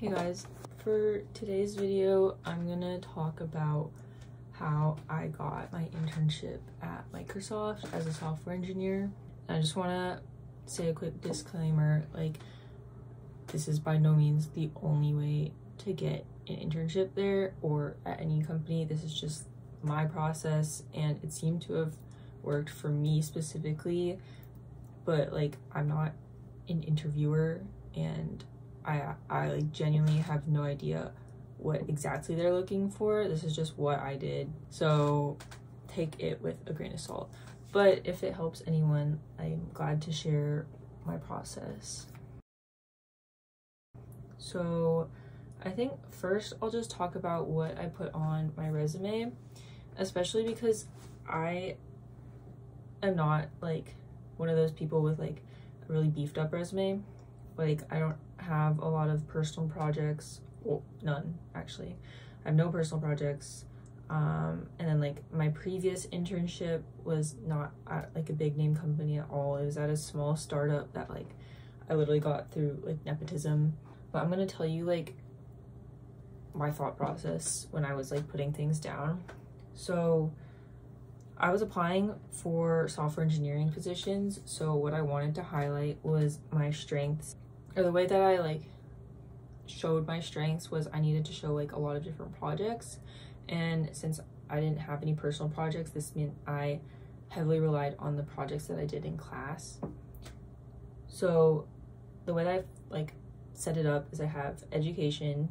Hey guys, for today's video, I'm gonna talk about how I got my internship at Microsoft as a software engineer. And I just wanna say a quick disclaimer, like, this is by no means the only way to get an internship there or at any company. This is just my process, and it seemed to have worked for me specifically, but like, I'm not an interviewer, and I like genuinely have no idea what exactly they're looking for. This is just what I did, so take it with a grain of salt. But if it helps anyone, I'm glad to share my process. So I think first I'll just talk about what I put on my resume, especially because I am not like one of those people with like a really beefed up resume. Like, I don't have a lot of personal projects. Well, none actually. I have no personal projects. And then like my previous internship was not at like a big name company at all. It was at a small startup that like I literally got through like nepotism. But I'm gonna tell you like my thought process when I was like putting things down. So I was applying for software engineering positions, so what I wanted to highlight was my strengths, or the way that I like showed my strengths was I needed to show like a lot of different projects. And since I didn't have any personal projects, this meant I heavily relied on the projects that I did in class. So the way that I like set it up is I have education,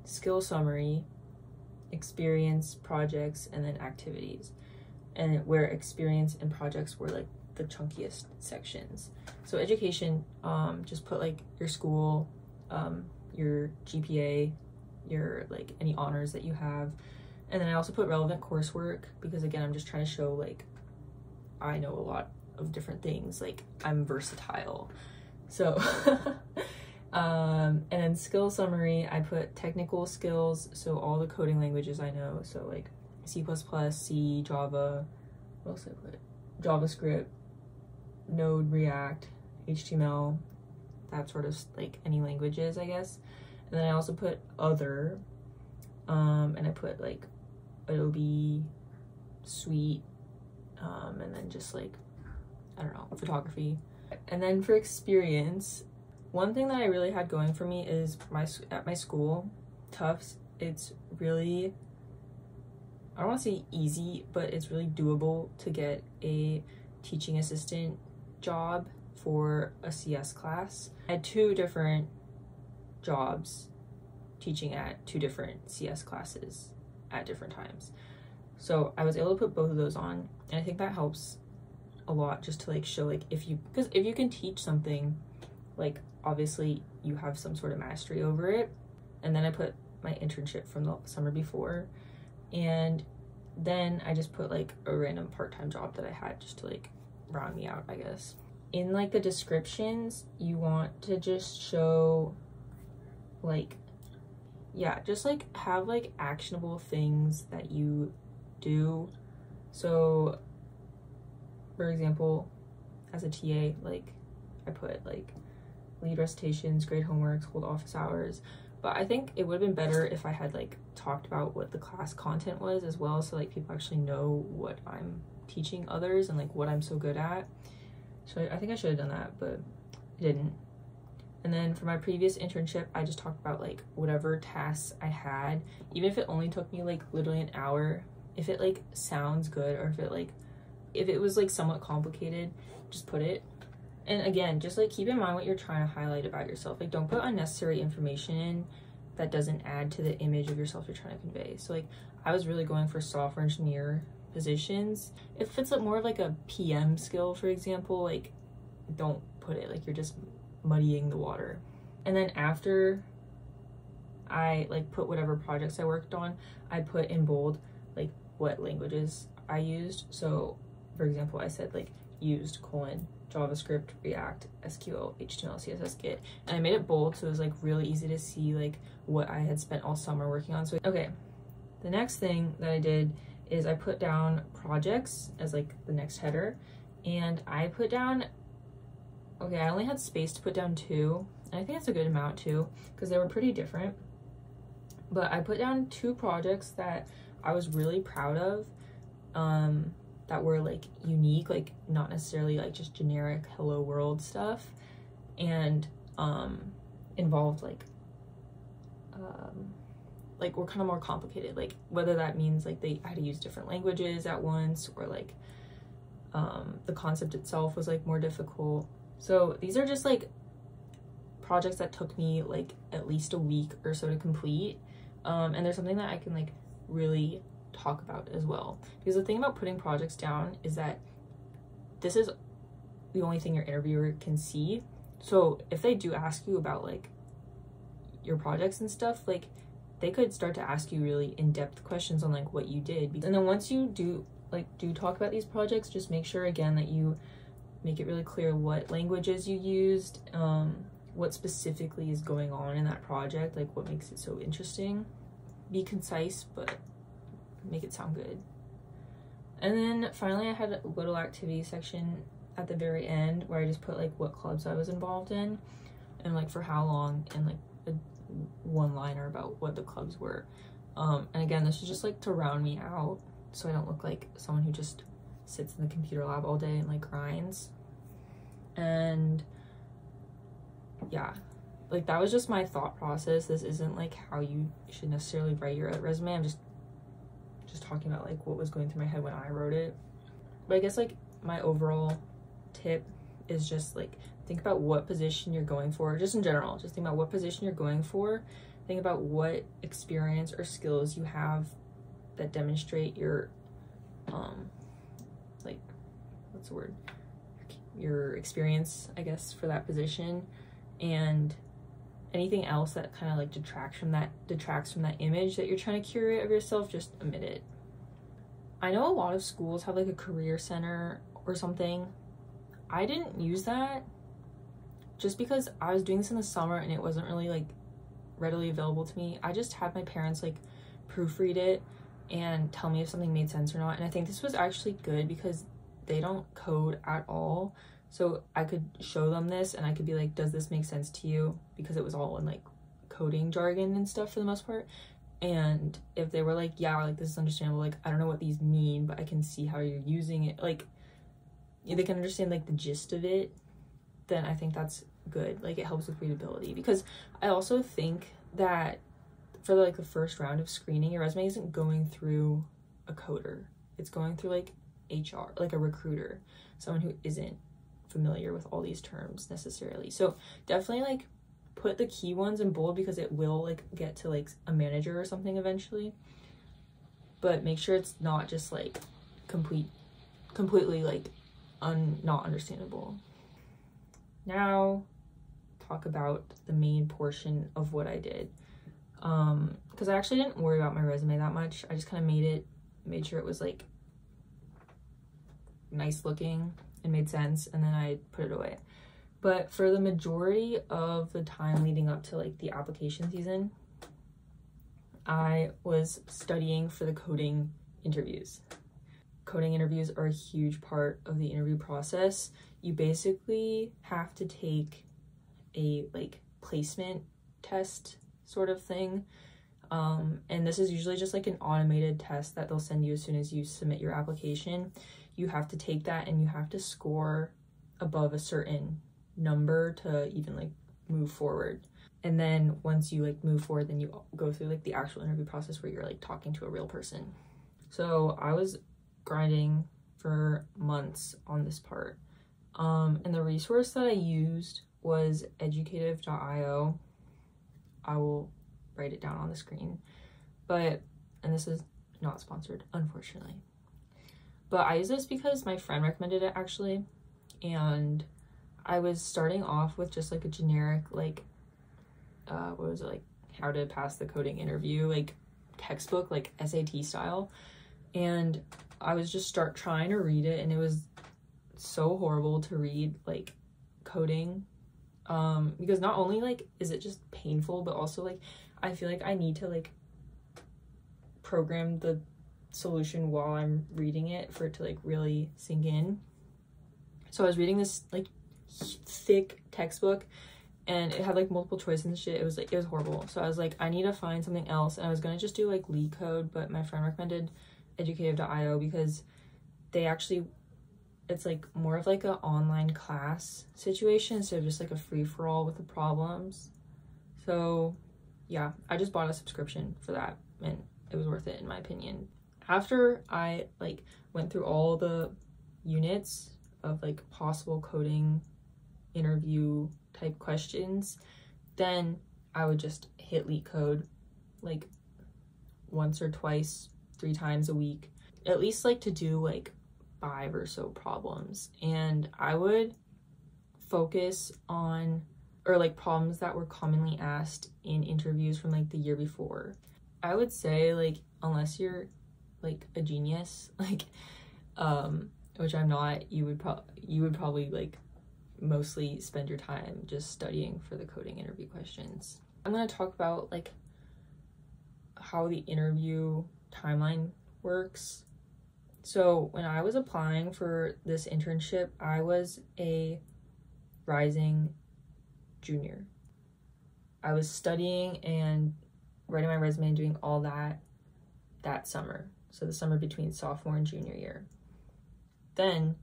skill summary, experience, projects, and then activities. And where experience and projects were like the chunkiest sections. So education, just put like your school, your GPA, your like any honors that you have. And then I also put relevant coursework because again, I'm just trying to show like I know a lot of different things, like I'm versatile. So and then skill summary, I put technical skills, so all the coding languages I know, so like C++, C, Java, what else did I put? JavaScript, Node, React, HTML, that sort of like any languages, I guess. And then I also put other, and I put like Adobe, Suite, and then just like, I don't know, photography. And then for experience, one thing that I really had going for me is at my school, Tufts, it's really, I don't want to say easy, but it's really doable to get a teaching assistant job for a CS class. I had 2 different jobs teaching at 2 different CS classes at different times. So I was able to put both of those on, and I think that helps a lot just to like show like because if you can teach something, like obviously you have some sort of mastery over it. And then I put my internship from the summer before, and then I just put like a random part-time job that I had just to like round me out, I guess. In like the descriptions, you want to just show like, yeah, just like have like actionable things that you do. So for example, as a TA, like I put like lead recitations, grade homeworks, hold office hours. But I think it would have been better if I had like talked about what the class content was as well, so like people actually know what I'm teaching others and like what I'm so good at. So I think I should have done that, but I didn't. And then for my previous internship, I just talked about like whatever tasks I had, even if it only took me like literally an hour. If it like sounds good, or if it was like somewhat complicated, just put it. And again, just like keep in mind what you're trying to highlight about yourself. Like, don't put unnecessary information in that doesn't add to the image of yourself you're trying to convey. So like, I was really going for software engineer positions. If it's like more of like a PM skill, for example, like don't put it, like you're just muddying the water. And then after I like put whatever projects I worked on, I put in bold like what languages I used. So for example, I said like used : JavaScript, React, SQL, HTML, CSS, Git, and I made it bold so it was like really easy to see like what I had spent all summer working on. So okay, the next thing that I did is I put down projects as like the next header, and I put down, okay, I only had space to put down 2, And I think that's a good amount too, because they were pretty different. But I put down 2 projects that I was really proud of, that were like unique, like not necessarily like just generic hello world stuff, and involved like were kind of more complicated, like whether that means like they had to use different languages at once, or like the concept itself was like more difficult. So these are just like projects that took me like at least a week or so to complete, and there's something that I can like really talk about as well, because the thing about putting projects down is that this is the only thing your interviewer can see. So if they do ask you about like your projects and stuff, like they could start to ask you really in-depth questions on like what you did. And then once you do talk about these projects, just make sure again that you make it really clear what languages you used, what specifically is going on in that project, like what makes it so interesting. Be concise, but make it sound good. And then finally I had a little activity section at the very end where I just put like what clubs I was involved in and like for how long, and like a one-liner about what the clubs were. And again, this is just like to round me out so I don't look like someone who just sits in the computer lab all day and like grinds. And yeah, like that was just my thought process. This isn't like how you should necessarily write your resume. I'm just talking about like what was going through my head when I wrote it. But I guess like my overall tip is just like think about what position you're going for, just in general. Just think about what position you're going for. Think about what experience or skills you have that demonstrate your like, what's the word, your experience, I guess, for that position. And anything else that kind of like detracts from that image that you're trying to curate of yourself, just omit it. I know a lot of schools have like a career center or something. I didn't use that just because I was doing this in the summer and it wasn't really like readily available to me. I just had my parents like proofread it and tell me if something made sense or not. And I think this was actually good because they don't code at all. So I could show them this and I could be like, does this make sense to you? Because it was all in like coding jargon and stuff for the most part. And if they were like, yeah, like this is understandable, like I don't know what these mean, but I can see how you're using it, like they can understand like the gist of it, then I think that's good. Like it helps with readability. Because I also think that for like the first round of screening, your resume isn't going through a coder. It's going through like HR, like a recruiter, someone who isn't familiar with all these terms necessarily. So definitely like put the key ones in bold because it will like get to like a manager or something eventually. But make sure it's not just like completely like not understandable. Now talk about the main portion of what I did. Because I actually didn't worry about my resume that much. I just kind of made sure it was like nice looking and made sense, and then I put it away. But for the majority of the time leading up to like the application season, I was studying for the coding interviews. Coding interviews are a huge part of the interview process. You basically have to take a like placement test sort of thing. And this is usually just like an automated test that they'll send you as soon as you submit your application. You have to take that and you have to score above a certain number to even like move forward. And then once you like move forward, then you go through like the actual interview process where you're like talking to a real person. So I was grinding for months on this part. And the resource that I used was educative.io. I will write it down on the screen. And this is not sponsored, unfortunately. But I use this because my friend recommended it actually. And I was starting off with just like a generic, like, what was it, like how to pass the coding interview, like textbook, like SAT style. And I was just trying to read it, and it was so horrible to read like coding, because not only like is it just painful, but also like I feel like I need to like program the solution while I'm reading it for it to like really sink in. So I was reading this like thick textbook, and it had like multiple choices and shit. It was horrible. So I was like, I need to find something else, and I was gonna just do like LeetCode, but my friend recommended educative.io because they actually, it's like more of like an online class situation instead of just like a free-for-all with the problems. So yeah, I just bought a subscription for that, and it was worth it in my opinion. After I like went through all the units of like possible coding interview type questions, then I would just hit LeetCode like once or twice, 3 times a week, at least like to do like 5 or so problems. And I would focus on, or like problems that were commonly asked in interviews from like the year before. I would say like, unless you're like a genius, like which I'm not, you would probably like mostly spend your time just studying for the coding interview questions. I'm going to talk about like how the interview timeline works. So when I was applying for this internship, I was a rising junior. I was studying and writing my resume and doing all that summer. So the summer between sophomore and junior year. Then,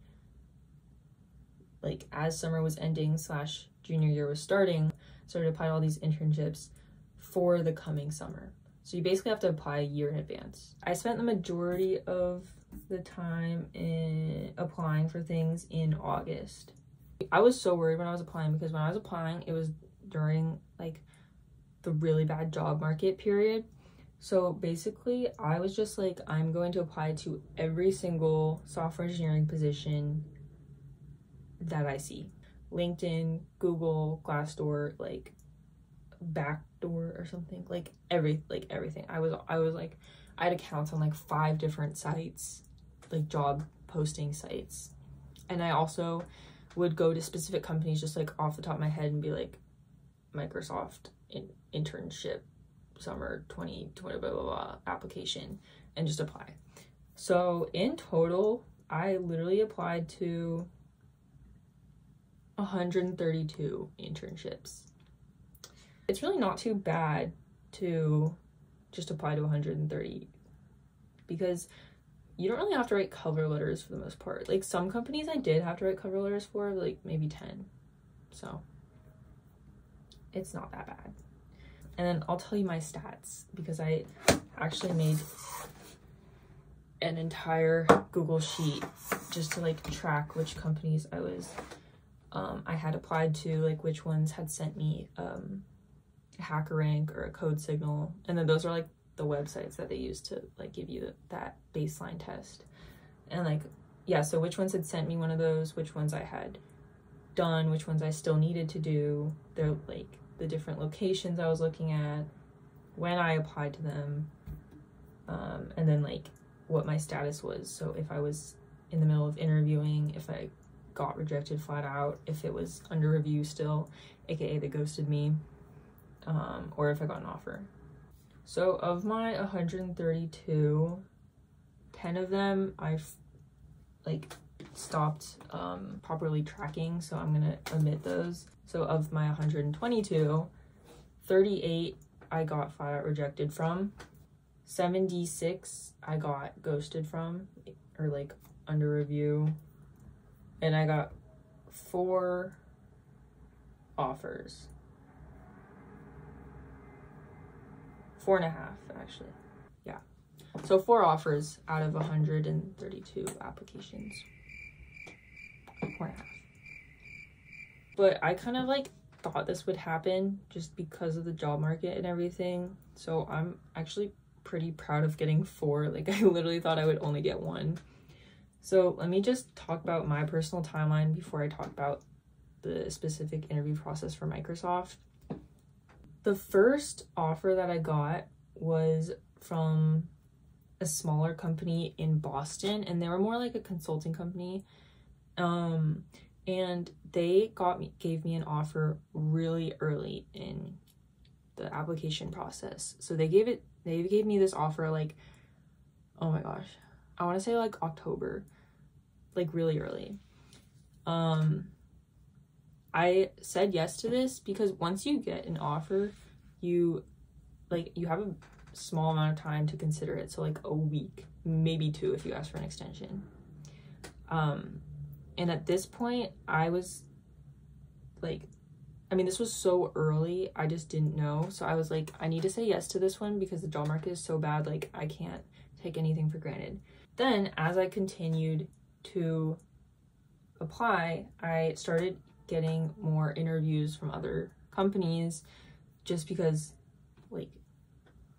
like as summer was ending / junior year was starting, I started applying all these internships for the coming summer. So you basically have to apply a year in advance. I spent the majority of the time in applying for things in August. I was so worried when I was applying, because when I was applying, it was during like the really bad job market period. So basically I was just like, I'm going to apply to every single software engineering position that I see. LinkedIn, Google, Glassdoor, like Backdoor or something, like everything. I was like, I had accounts on like 5 different sites, like job posting sites. And I also would go to specific companies just like off the top of my head and be like, Microsoft internship summer 2020 blah blah blah application, and just apply. So in total, I literally applied to 132 internships. It's really not too bad to just apply to 130, because you don't really have to write cover letters for the most part. Like some companies I did have to write cover letters for, like maybe 10. So it's not that bad. And then I'll tell you my stats, because I actually made an entire Google sheet just to like track which companies I had applied to, like which ones had sent me a hacker rank or a code signal. And then those are like the websites that they use to like give you that baseline test. And like, yeah, so which ones had sent me one of those, which ones I had done, which ones I still needed to do. They're like the different locations I was looking at, when I applied to them, and then like what my status was. So if I was in the middle of interviewing, if I got rejected flat out, if it was under review still, aka they ghosted me, or if I got an offer. So of my 132, 10 of them I've like stopped properly tracking, so I'm gonna omit those. So of my 122, 38 I got flat out rejected from, 76 I got ghosted from, or like under review, and I got 4 offers. 4.5 actually. Yeah. So 4 offers out of 132 applications. 4.5. But I kind of like thought this would happen just because of the job market and everything. So I'm actually pretty proud of getting 4. Like I literally thought I would only get 1. So let me just talk about my personal timeline before I talk about the specific interview process for Microsoft. The first offer that I got was from a smaller company in Boston, and they were more like a consulting company. And they gave me an offer really early in the application process. So they gave me this offer like, oh my gosh, I want to say like October, like really early. I said yes to this because once you get an offer, you have a small amount of time to consider it. So like a week, maybe 2 if you ask for an extension. And at this point, I was like, I mean, this was so early, I just didn't know. So I was like, I need to say yes to this one because the job market is so bad. Like, I can't take anything for granted. Then as I continued to apply, I started getting more interviews from other companies just because like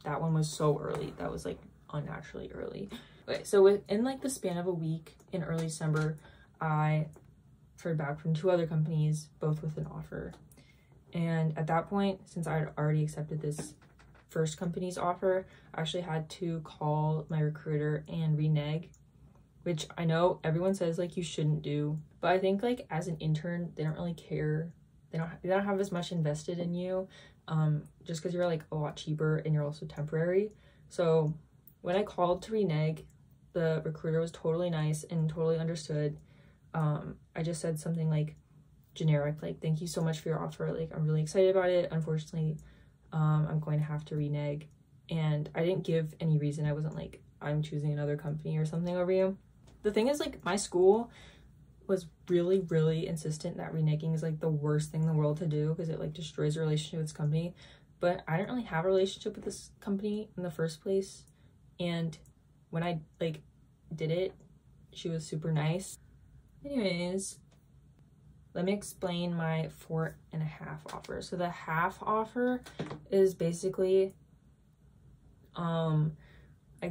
that one was so early. That was like unnaturally early. Okay, so within like the span of a week in early December, I heard back from 2 other companies, both with an offer. And at that point, since I had already accepted this first company's offer, I actually had to call my recruiter and renege, which I know everyone says like you shouldn't do, but I think like as an intern, they don't really care. They don't have as much invested in you, just because you're like a lot cheaper and you're also temporary. So when I called to renege, the recruiter was totally nice and totally understood. I just said something like generic, like, thank you so much for your offer. Like, I'm really excited about it. Unfortunately, I'm going to have to renege. And I didn't give any reason. I wasn't like, I'm choosing another company or something over you. The thing is, like, my school was really, really insistent that reneging is like the worst thing in the world to do because it like destroys a relationship with this company. But I didn't really have a relationship with this company in the first place. And when I like did it, she was super nice. Anyways, let me explain my 4.5 offer. So the half offer is basically, I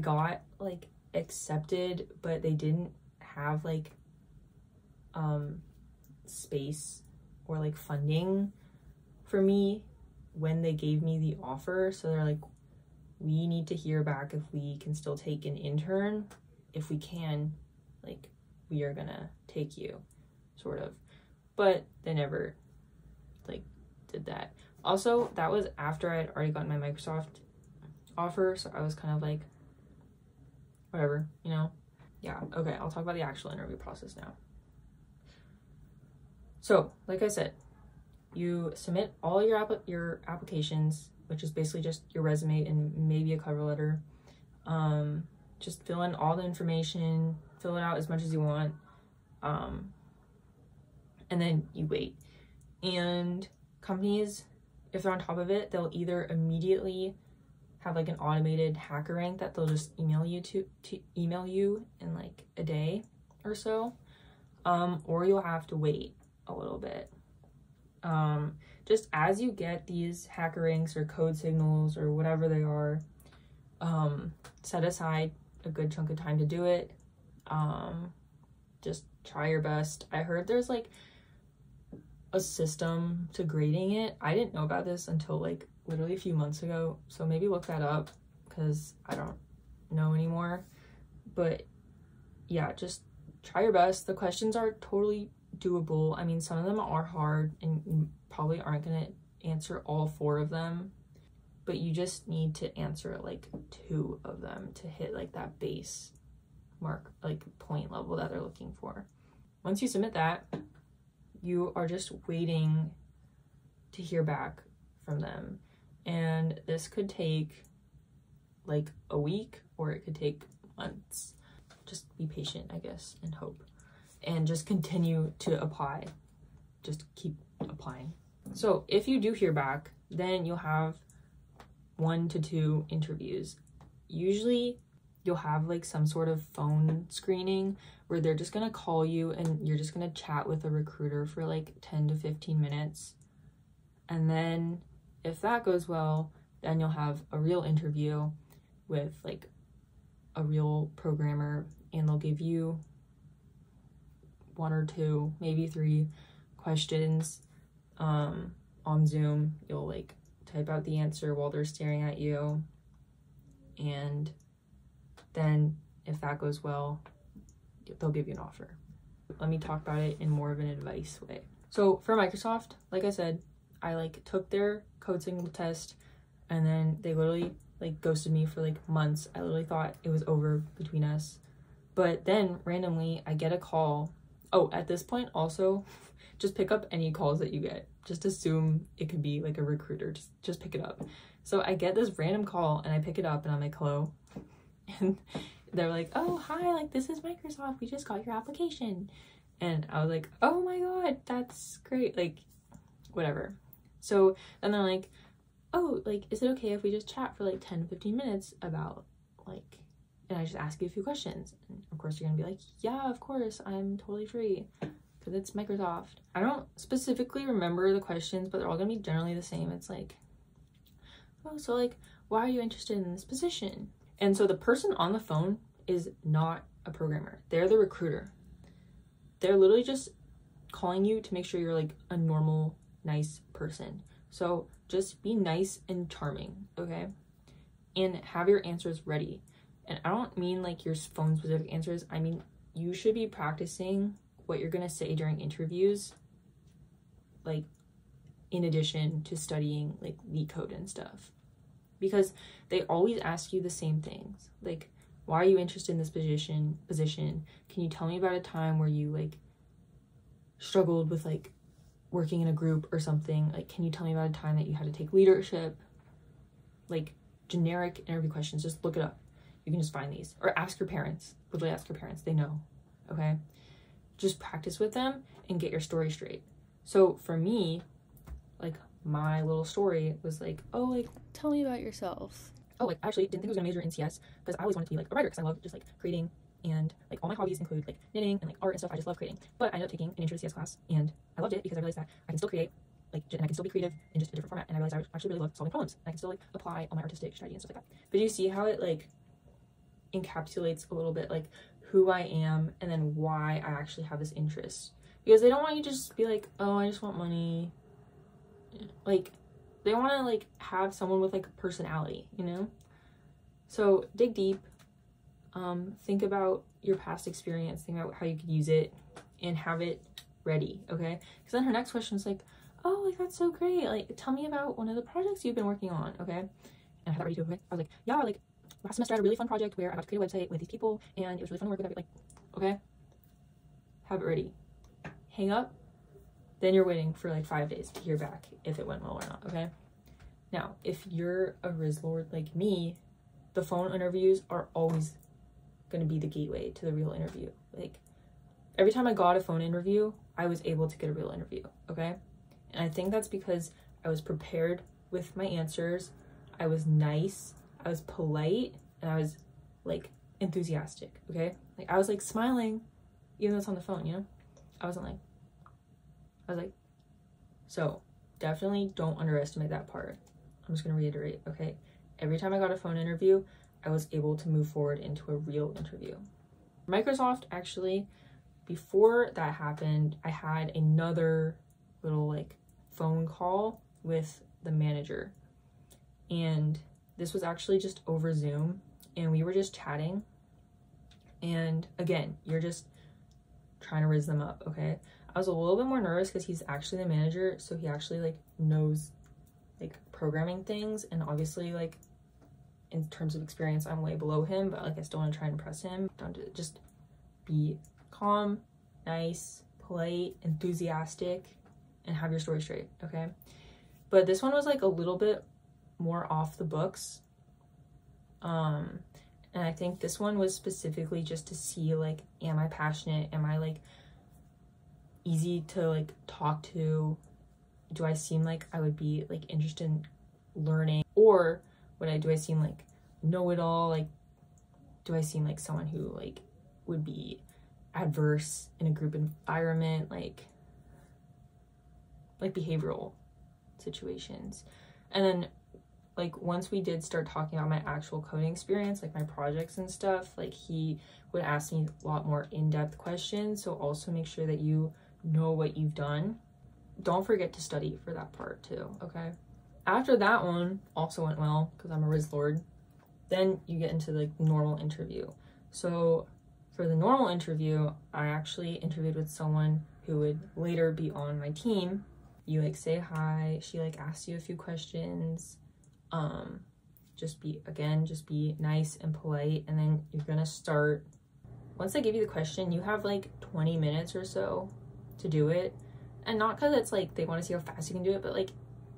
got like accepted, but they didn't have like space or like funding for me when they gave me the offer. So they're like, we need to hear back if we can still take an intern. If we can, like, we are gonna take you, sort of. But they never like did that. Also, that was after I had already gotten my Microsoft offer, so I was kind of like, whatever, you know? Yeah, okay, I'll talk about the actual interview process now. So, like I said, you submit all your applications, which is basically just your resume and maybe a cover letter. Just fill in all the information, fill it out as much as you want, and then you wait. And companies, if they're on top of it, they'll either immediately have like an automated hacker rank that they'll just email you to email you in like a day or so, or you'll have to wait a little bit. Just as you get these hacker ranks or code signals or whatever they are, set aside a good chunk of time to do it. Just try your best. I heard there's like a system to grading it. I didn't know about this until like literally a few months ago, so maybe look that up because I don't know anymore. But yeah, just try your best. The questions are totally doable. I mean, some of them are hard and you probably aren't gonna answer all 4 of them, but you just need to answer like 2 of them to hit like that base mark, like point level that they're looking for. Once you submit that, you are just waiting to hear back from them. And this could take like a week or it could take months. Just be patient, I guess, and hope. And just continue to apply. Just keep applying. So if you do hear back, then you'll have 1 to 2 interviews. Usually you'll have like some sort of phone screening where they're just gonna call you and you're just gonna chat with a recruiter for like 10 to 15 minutes. And then if that goes well, then you'll have a real interview with like a real programmer, and they'll give you 1 or 2, maybe 3 questions on Zoom. You'll like type out the answer while they're staring at you, and then if that goes well, they'll give you an offer. Let me talk about it in more of an advice way. So for Microsoft, like I said, I like took their code signal test and then they literally like ghosted me for like months. I literally thought it was over between us. But then randomly I get a call Oh, at this point also, just pick up any calls that you get. Just assume it could be like a recruiter. Just pick it up. So I get this random call and I pick it up and I'm like, hello. And they're like, oh, hi, like this is Microsoft. We just got your application. And I was like, oh my God, that's great. Like, whatever. So then they're like, oh, like, is it okay if we just chat for like 10-15 minutes about like, and I just ask you a few questions? And of course you're gonna be like, yeah, of course, I'm totally free because it's Microsoft. I don't specifically remember the questions, but they're all gonna be generally the same. It's like, oh, so like, why are you interested in this position? And so the person on the phone is not a programmer. They're the recruiter. They're literally just calling you to make sure you're like a normal, nice person. So just be nice and charming, okay? And have your answers ready. And I don't mean like your phone specific answers. I mean, you should be practicing what you're gonna say during interviews, like in addition to studying like leak code and stuff. Because they always ask you the same things. Like, why are you interested in this position? Can you tell me about a time where you like struggled with like working in a group or something? Like, can you tell me about a time that you had to take leadership? Like generic interview questions, just look it up. You can just find these, or ask your parents. Literally ask your parents, they know, okay? Just practice with them and get your story straight. So for me, like my little story was like, oh, like, tell me about yourself. Oh, like I actually didn't think I was gonna major in CS because I always wanted to be like a writer because I love just like creating, and like all my hobbies include like knitting and like art and stuff. I just love creating. But I ended up taking an intro to CS class and I loved it because I realized that I can still create, like, and I can still be creative in just a different format. And I realized I actually really love solving problems. And I can still like apply all my artistic strategy and stuff like that. But you see how it like encapsulates a little bit like who I am and then why I actually have this interest. Because they don't want you to just be like, oh, I just want money. Like, they want to like have someone with like a personality, you know? So dig deep, think about your past experience, think about how you could use it and have it ready, okay? Because then her next question is like, oh, like that's so great, like tell me about one of the projects you've been working on, okay? And I had that ready too, okay? I was like, yeah, like last semester I had a really fun project where I got to create a website with these people and it was really fun to work with everybody. Like, okay, have it ready. Hang up, then you're waiting for like 5 days to hear back if it went well or not, okay? Now, if you're a Rizlord like me, the phone interviews are always going to be the gateway to the real interview. Like, every time I got a phone interview, I was able to get a real interview, okay? And I think that's because I was prepared with my answers, I was nice, I was polite, and I was, like, enthusiastic, okay? Like, I was, like, smiling, even though it's on the phone, you know? I was like, so definitely don't underestimate that part. I'm just going to reiterate, okay? Every time I got a phone interview, I was able to move forward into a real interview. Microsoft, actually, before that happened, I had another little like phone call with the manager. And this was actually just over Zoom and we were just chatting. And again, you're just trying to riz them up, okay? I was a little bit more nervous because he's actually the manager, so he actually like knows like programming things, and obviously like in terms of experience I'm way below him, but like I still want to try and impress him. Don't just be calm, nice, polite, enthusiastic, and have your story straight, okay? But this one was like a little bit more off the books, and I think this one was specifically just to see like, am I passionate, am I like easy to like talk to, do I seem like I would be like interested in learning, or do I seem like know-it-all, like do I seem like someone who like would be adverse in a group environment, like behavioral situations. And then like once we did start talking about my actual coding experience, like my projects and stuff, like he would ask me a lot more in-depth questions. So also make sure that you know what you've done. Don't forget to study for that part too, okay? After that one also went well because I'm a Rizlord, then you get into like normal interview. So for the normal interview, I actually interviewed with someone who would later be on my team. You like say hi, she like asks you a few questions, just be nice and polite, and then you're gonna start once they give you the question, you have like 20 minutes or so to do it. And not because it's like they want to see how fast you can do it, but like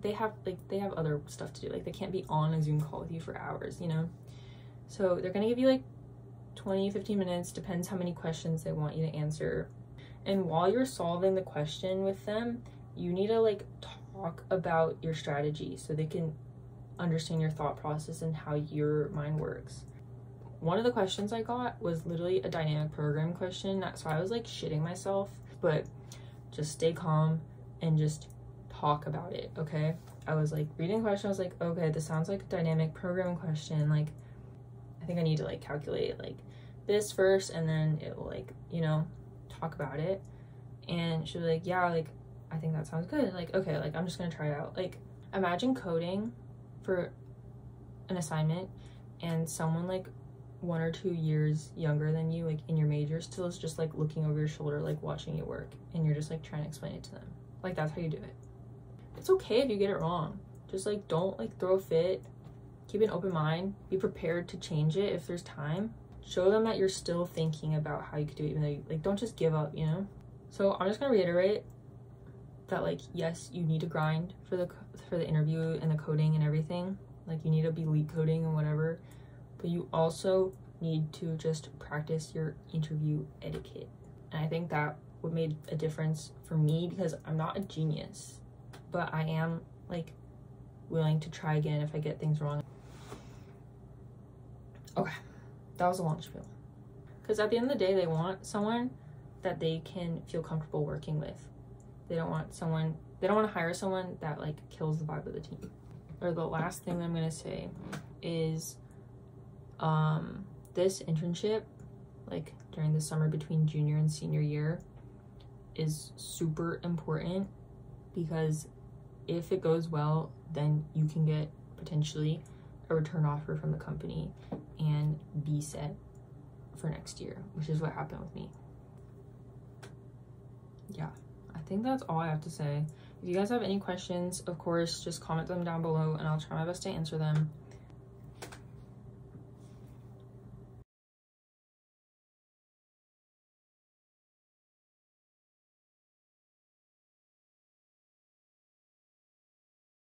they have other stuff to do. Like they can't be on a Zoom call with you for hours, you know? So they're gonna give you like 20-15 minutes, depends how many questions they want you to answer. And while you're solving the question with them, you need to like talk about your strategy so they can understand your thought process and how your mind works. One of the questions I got was literally a dynamic program question, so I was like shitting myself, but just stay calm and just talk about it, okay? I was like reading the question, I was like, okay, this sounds like a dynamic programming question. Like, I think I need to like calculate like this first, and then it will like, you know, talk about it. And she was like, yeah, like, I think that sounds good. Like, okay, like, I'm just gonna try it out. Like, imagine coding for an assignment and someone like 1 or 2 years younger than you, like in your major, still is just like looking over your shoulder, like watching you work, and you're just like trying to explain it to them. Like, that's how you do it. It's okay if you get it wrong. Just like don't like throw a fit. Keep an open mind. Be prepared to change it if there's time. Show them that you're still thinking about how you could do it, even though you, like, don't just give up, you know? So I'm just gonna reiterate that, like, yes, you need to grind for the interview and the coding and everything. Like, you need to be lead coding and whatever, but you also need to just practice your interview etiquette. And I think that would made a difference for me, because I'm not a genius, but I am like willing to try again if I get things wrong. Okay, that was a long spiel. Because at the end of the day, they want someone that they can feel comfortable working with. They don't want to hire someone that like kills the vibe of the team. Or the last thing that I'm gonna say is this internship, like during the summer between junior and senior year, is super important, because if it goes well, then you can get potentially a return offer from the company and be set for next year, which is what happened with me. Yeah, I think that's all I have to say. If you guys have any questions, of course, just comment them down below and I'll try my best to answer them.